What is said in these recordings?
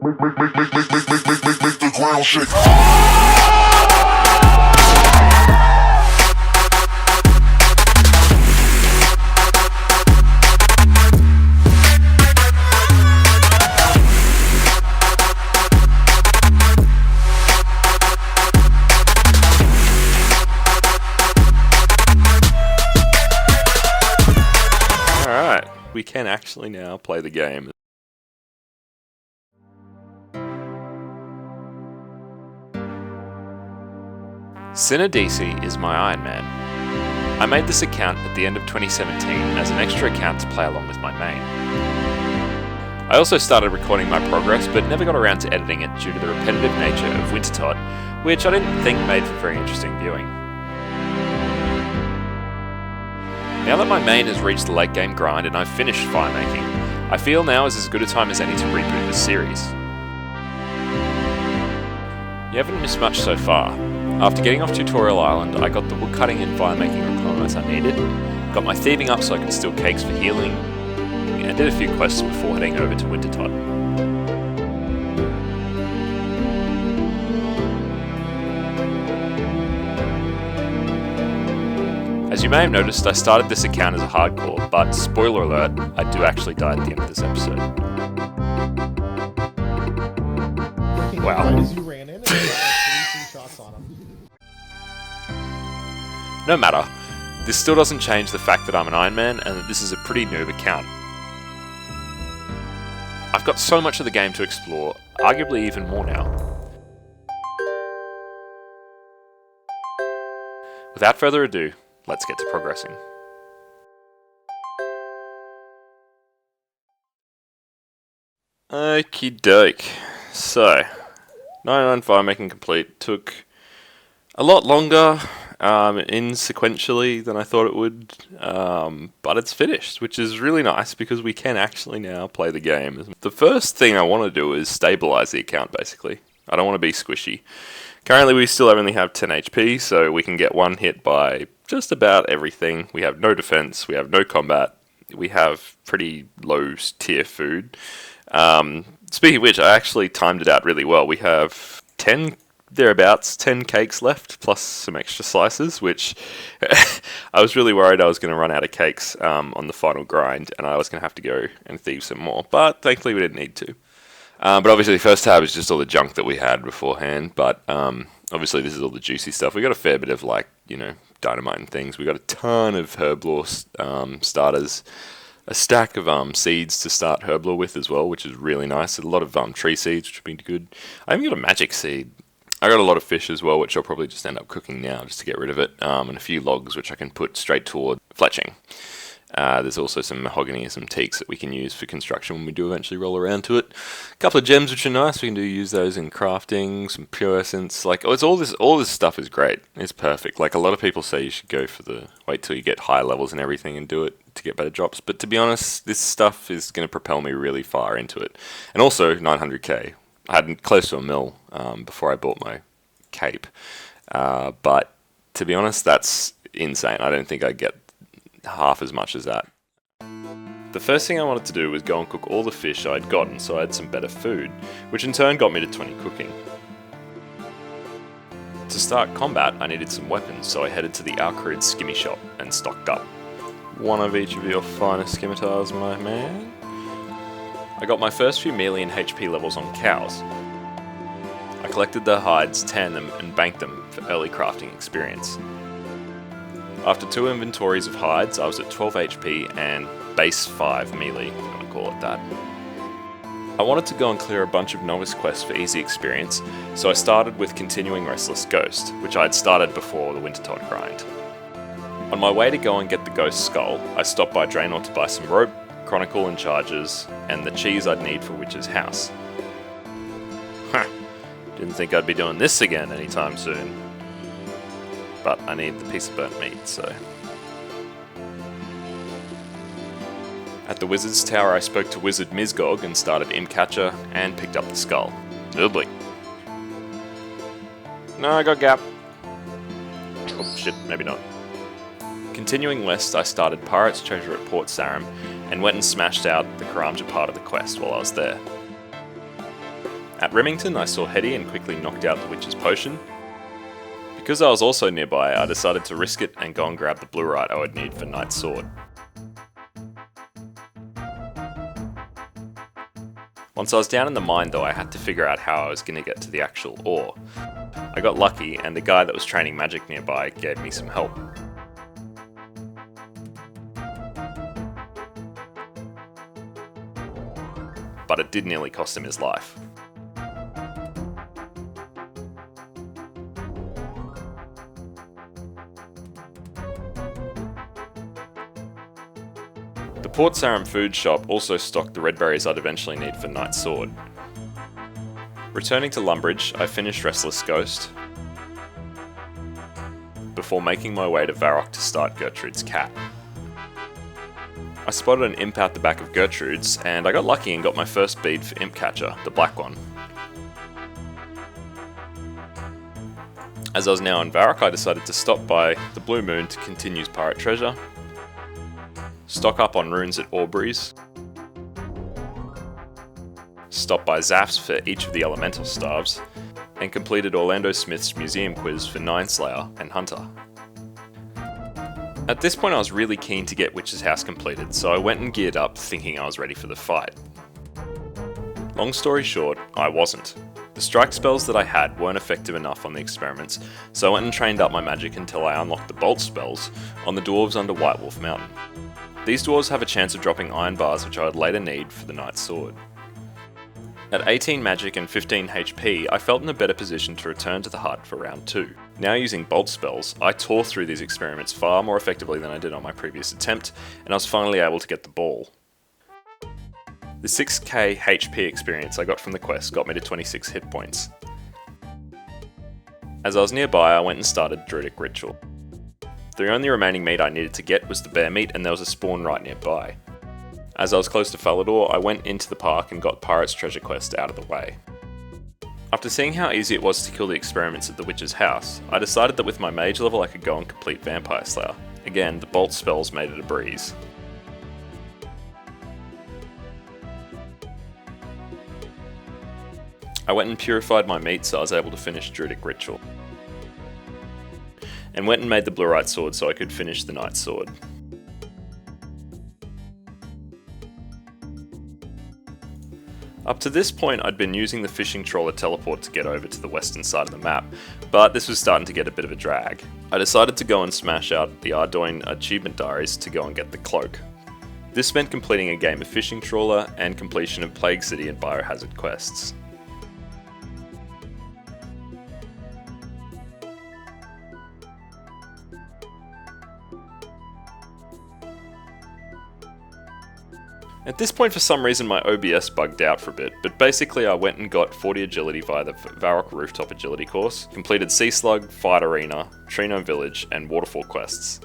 Make the ground shake. Alright, we can actually now play the game. Syneidisi is my Ironman. I made this account at the end of 2017 as an extra account to play along with my main. I also started recording my progress but never got around to editing it due to the repetitive nature of Wintertot, which I didn't think made for very interesting viewing. Now that my main has reached the late game grind and I've finished Firemaking, I feel now is as good a time as any to reboot this series. You haven't missed much so far. After getting off Tutorial Island, I got the woodcutting and firemaking requirements I needed, got my thieving up so I could steal cakes for healing, and did a few quests before heading over to Wintertot. As you may have noticed, I started this account as a hardcore, but spoiler alert, I do actually die at the end of this episode. Wow. As you ran in and shots on him. No matter, this still doesn't change the fact that I'm an Ironman and that this is a pretty noob account. I've got so much of the game to explore, arguably even more now. Without further ado, let's get to progressing. Okie doke. So, 99 firemaking complete. Took a lot longer in sequentially than I thought it would, but it's finished, which is really nice because we can actually now play the game. The first thing I want to do is stabilize the account, basically. I don't want to be squishy. Currently we still only have 10 HP, so we can get one hit by just about everything. We have no defense, we have no combat, we have pretty low tier food. Speaking of which, I actually timed it out really well. We have 10 cakes left, plus some extra slices, which I was really worried I was going to run out of cakes on the final grind, and I was going to have to go and thieve some more, but thankfully we didn't need to. But obviously the first tab is just all the junk that we had beforehand, but obviously this is all the juicy stuff. We got a fair bit of, like, dynamite and things. We got a ton of herblore starters, a stack of seeds to start herblore with as well, which is really nice. A lot of tree seeds, which have been good. I even got a magic seed. I got a lot of fish as well, which I'll probably just end up cooking now just to get rid of it, and a few logs which I can put straight toward fletching. There's also some mahogany and some teaks that we can use for construction when we do eventually roll around to it. A couple of gems which are nice. We can use those in crafting. Some pure essence. Like, it's all this stuff is great. It's perfect. Like, a lot of people say you should go for wait till you get higher levels and everything and do it to get better drops. But to be honest, this stuff is going to propel me really far into it. And also 900k. I had close to a mil before I bought my cape. But to be honest, that's insane. I don't think I'd get half as much as that. The first thing I wanted to do was go and cook all the fish I'd gotten so I had some better food, which in turn got me to 20 cooking. To start combat, I needed some weapons, so I headed to the Alcrid skimmy shop and stocked up. One of each of your finest scimitars, my man. I got my first few melee and HP levels on cows. I collected their hides, tanned them, and banked them for early crafting experience. After 2 inventories of hides, I was at 12 HP and base 5 melee, if you want to call it that. I wanted to go and clear a bunch of novice quests for easy experience, so I started with Continuing Restless Ghost, which I had started before the Wintertot grind. On my way to go and get the Ghost Skull, I stopped by Draenor to buy some rope, Chronicle and charges, and the cheese I'd need for Witch's house. Didn't think I'd be doing this again anytime soon. But I need the piece of burnt meat, so... At the Wizard's Tower I spoke to Wizard Mizgog and started Imcatcher and picked up the skull. Lovely. No, I got gap. Oh shit, maybe not. Continuing west, I started Pirate's Treasure at Port Sarim and went and smashed out the Karamja part of the quest while I was there. At Remington, I saw Hetty and quickly knocked out the witch's potion. Because I was also nearby, I decided to risk it and go and grab the blurite I would need for Knight's Sword. Once I was down in the mine though, I had to figure out how I was going to get to the actual ore. I got lucky and the guy that was training magic nearby gave me some help. But it did nearly cost him his life. The Port Sarim food shop also stocked the red berries I'd eventually need for Knight's Sword. Returning to Lumbridge, I finished Restless Ghost before making my way to Varrock to start Gertrude's Cat. I spotted an imp out the back of Gertrude's, and I got lucky and got my first bead for Imp Catcher, the black one. As I was now in Varrock, I decided to stop by the Blue Moon to continue Pirate Treasure, stock up on runes at Aubrey's, stop by Zaff's for each of the elemental staves, and completed Orlando Smith's museum quiz for Nineslayer and Hunter. At this point I was really keen to get Witch's House completed, so I went and geared up thinking I was ready for the fight. Long story short, I wasn't. The strike spells that I had weren't effective enough on the experiments, so I went and trained up my magic until I unlocked the bolt spells on the dwarves under White Wolf Mountain. These dwarves have a chance of dropping iron bars which I would later need for the Knight's Sword. At 18 magic and 15 HP, I felt in a better position to return to the hut for round 2. Now using bolt spells, I tore through these experiments far more effectively than I did on my previous attempt, and I was finally able to get the ball. The 6k HP experience I got from the quest got me to 26 hit points. As I was nearby, I went and started Druidic Ritual. The only remaining meat I needed to get was the bear meat, and there was a spawn right nearby. As I was close to Falador, I went into the park and got Pirate's Treasure quest out of the way. After seeing how easy it was to kill the experiments at the Witch's House, I decided that with my mage level I could go and complete Vampire Slayer. Again, the bolt spells made it a breeze. I went and purified my meat so I was able to finish Druidic Ritual. And went and made the blurite sword so I could finish the Knight's Sword. Up to this point I'd been using the fishing trawler teleport to get over to the western side of the map, but this was starting to get a bit of a drag. I decided to go and smash out the Ardoin achievement diaries to go and get the cloak. This meant completing a game of fishing trawler and completion of Plague City and Biohazard quests. At this point for some reason my OBS bugged out for a bit, but basically I went and got 40 agility via the Varrock Rooftop Agility course, completed Sea Slug, Fight Arena, Trino Village and Waterfall quests.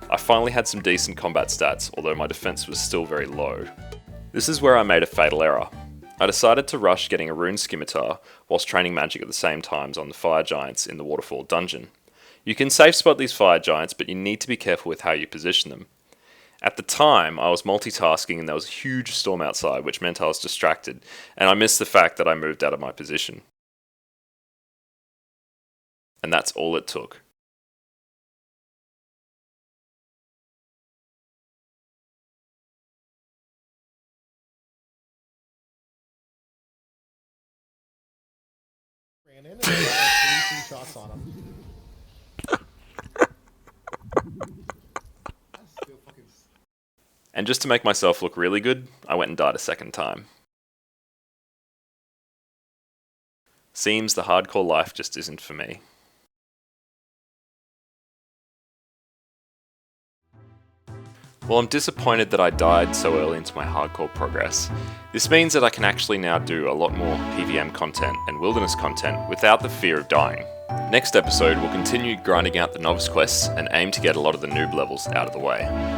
I finally had some decent combat stats, although my defense was still very low. This is where I made a fatal error. I decided to rush getting a rune scimitar whilst training magic at the same times on the fire giants in the Waterfall dungeon. You can safe spot these fire giants, but you need to be careful with how you position them. At the time, I was multitasking and there was a huge storm outside, which meant I was distracted, and I missed the fact that I moved out of my position. And that's all it took. Ran in and got like 3 shots on him. And just to make myself look really good, I went and died a second time. Seems the hardcore life just isn't for me. Well, I'm disappointed that I died so early into my hardcore progress. This means that I can actually now do a lot more PVM content and wilderness content without the fear of dying. Next episode, we'll continue grinding out the novice quests and aim to get a lot of the noob levels out of the way.